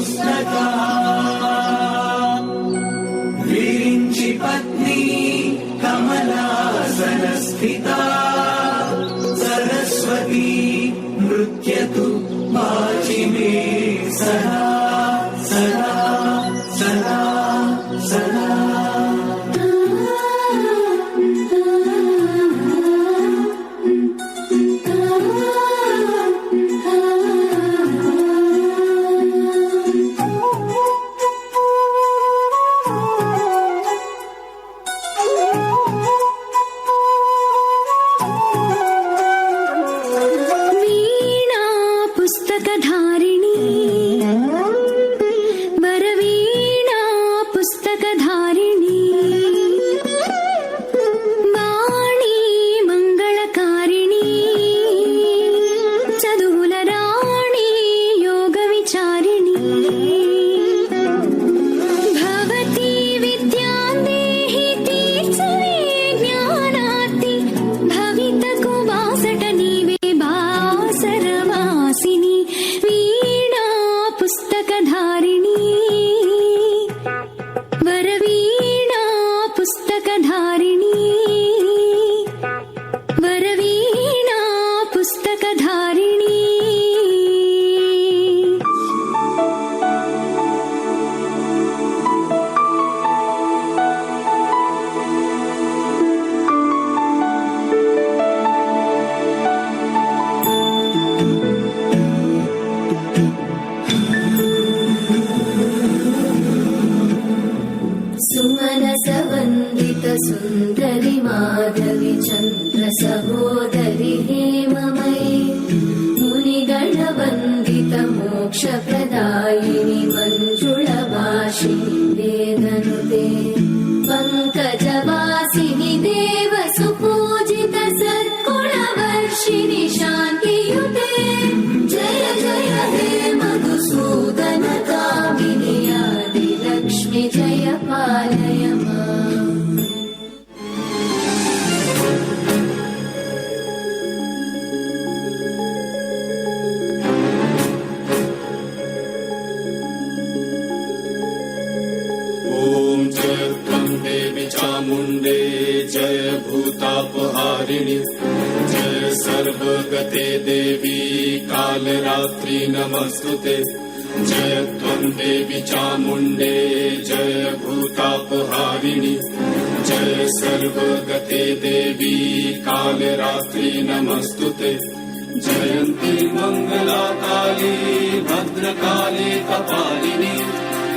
पुस्तक विरिञ्चि पत्नी कमलासनस्थिता सरस्वती नृत्यतु वाचि मे सदा सदा सदा सदा। सुन्दरि माधवी चन्द्र सहोदरि हेममयी मुनिगणवन्दित मोक्षप्रदायिनि मञ्जुळभाषिणि वेदनुते पङ्कजवासिनि देव सुपूजित सद्गुणवर्षिणि शान्तियुते जय जय हे मधुसूदन कामिनि आदिलक्ष्मि जय पालय माम्। चामुण्डे जय भूतापहारिणि जय सर्वगते देवी कालरात्रि नमस्तुते जय त्वं देवी चामुण्डे जय भूतापहारिणि जय सर्वगते देवी कालरात्रि नमस्तुते जयन्ती मङ्गला काली भद्रकाली कपालिनी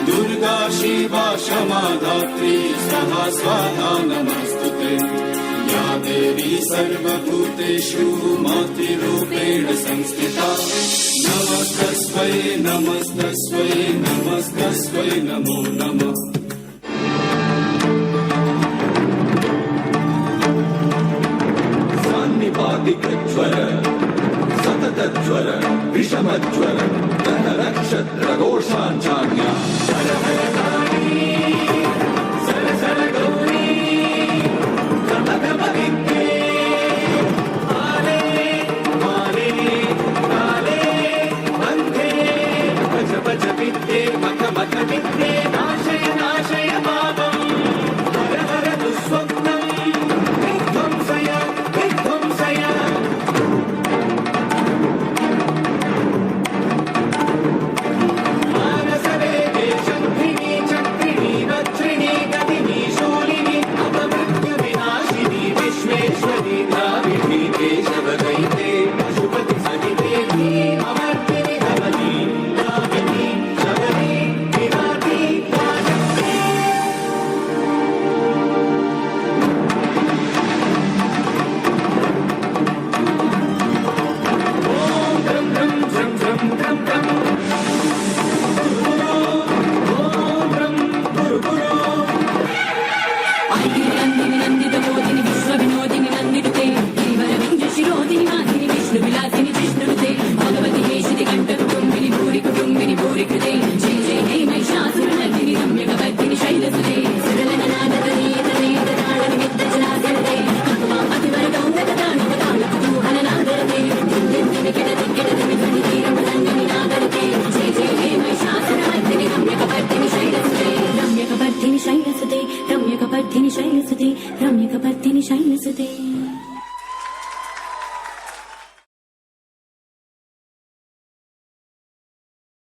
दुर्गा शिवा क्षमा धात्री सहा स्वाहा नमस्तुते या देवी सर्वभूतेषु मातृरूपेण संस्थिता नमस्तस्मै नमस्तस्मै नमस्तस्मै नमो नमः। सान्निपातिकज्वर सततज्वर विषमज्वर नक्षत्रघोषाञ्चाज्ञा हर हर काली सर सर गौरी कनकपदित्ये आले माले काले बन्धे भज भज विद्ये मख मख विद्ये नाशय नाशय पापम् हर हर दुःस्वप्नम् विध्वंसय विध्वंसय शैलसुते